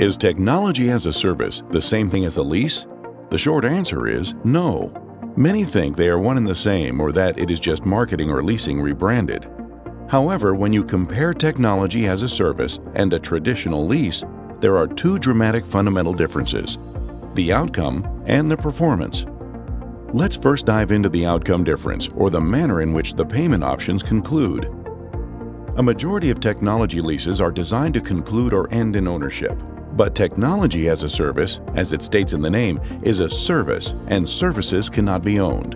Is technology as a service the same thing as a lease? The short answer is no. Many think they are one and the same, or that it is just marketing or leasing rebranded. However, when you compare technology as a service and a traditional lease, there are two dramatic fundamental differences: the outcome and the performance. Let's first dive into the outcome difference, or the manner in which the payment options conclude. A majority of technology leases are designed to conclude or end in ownership. But technology as a service, as it states in the name, is a service, and services cannot be owned.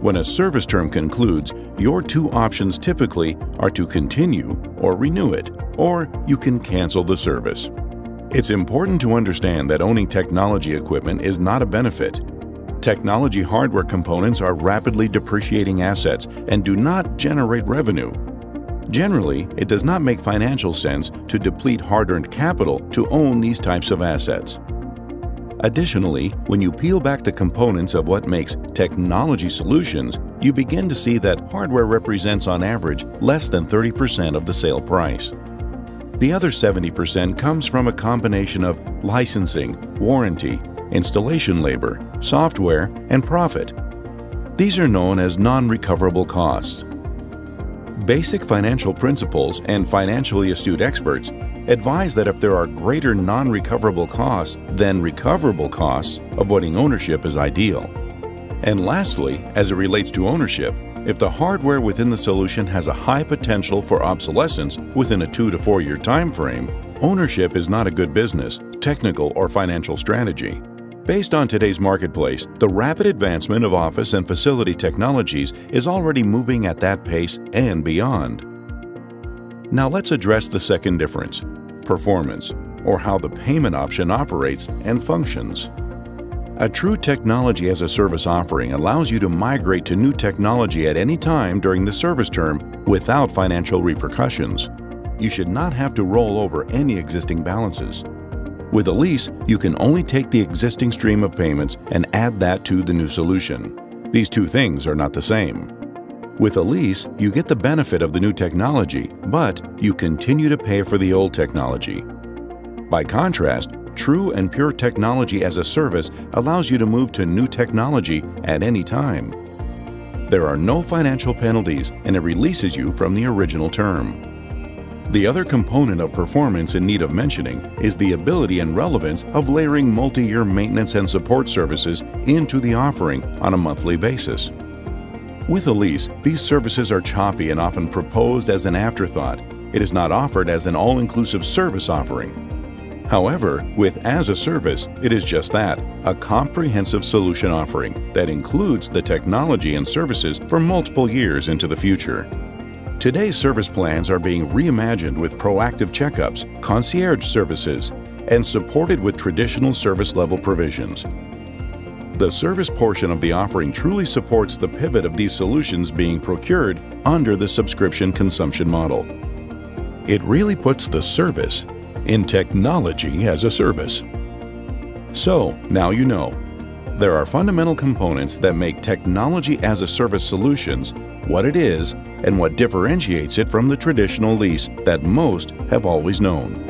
When a service term concludes, your two options typically are to continue or renew it, or you can cancel the service. It's important to understand that owning technology equipment is not a benefit. Technology hardware components are rapidly depreciating assets and do not generate revenue. Generally, it does not make financial sense to deplete hard-earned capital to own these types of assets. Additionally, when you peel back the components of what makes technology solutions, you begin to see that hardware represents on average less than 30% of the sale price. The other 70% comes from a combination of licensing, warranty, installation labor, software, and profit. These are known as non-recoverable costs. Basic financial principles and financially astute experts advise that if there are greater non-recoverable costs than recoverable costs, avoiding ownership is ideal. And lastly, as it relates to ownership, if the hardware within the solution has a high potential for obsolescence within a 2 to 4 year time frame, ownership is not a good business, technical, or financial strategy. Based on today's marketplace, the rapid advancement of office and facility technologies is already moving at that pace and beyond. Now let's address the second difference: performance, or how the payment option operates and functions. A true technology as a service offering allows you to migrate to new technology at any time during the service term without financial repercussions. You should not have to roll over any existing balances. With a lease, you can only take the existing stream of payments and add that to the new solution. These two things are not the same. With a lease, you get the benefit of the new technology, but you continue to pay for the old technology. By contrast, true and pure technology as a service allows you to move to new technology at any time. There are no financial penalties, and it releases you from the original term. The other component of performance in need of mentioning is the ability and relevance of layering multi-year maintenance and support services into the offering on a monthly basis. With a lease, these services are choppy and often proposed as an afterthought. It is not offered as an all-inclusive service offering. However, with as a service, it is just that, a comprehensive solution offering that includes the technology and services for multiple years into the future. Today's service plans are being reimagined with proactive checkups, concierge services, and supported with traditional service level provisions. The service portion of the offering truly supports the pivot of these solutions being procured under the subscription consumption model. It really puts the service in technology as a service. So, now you know. There are fundamental components that make technology as a service solutions what it is and what differentiates it from the traditional lease that most have always known.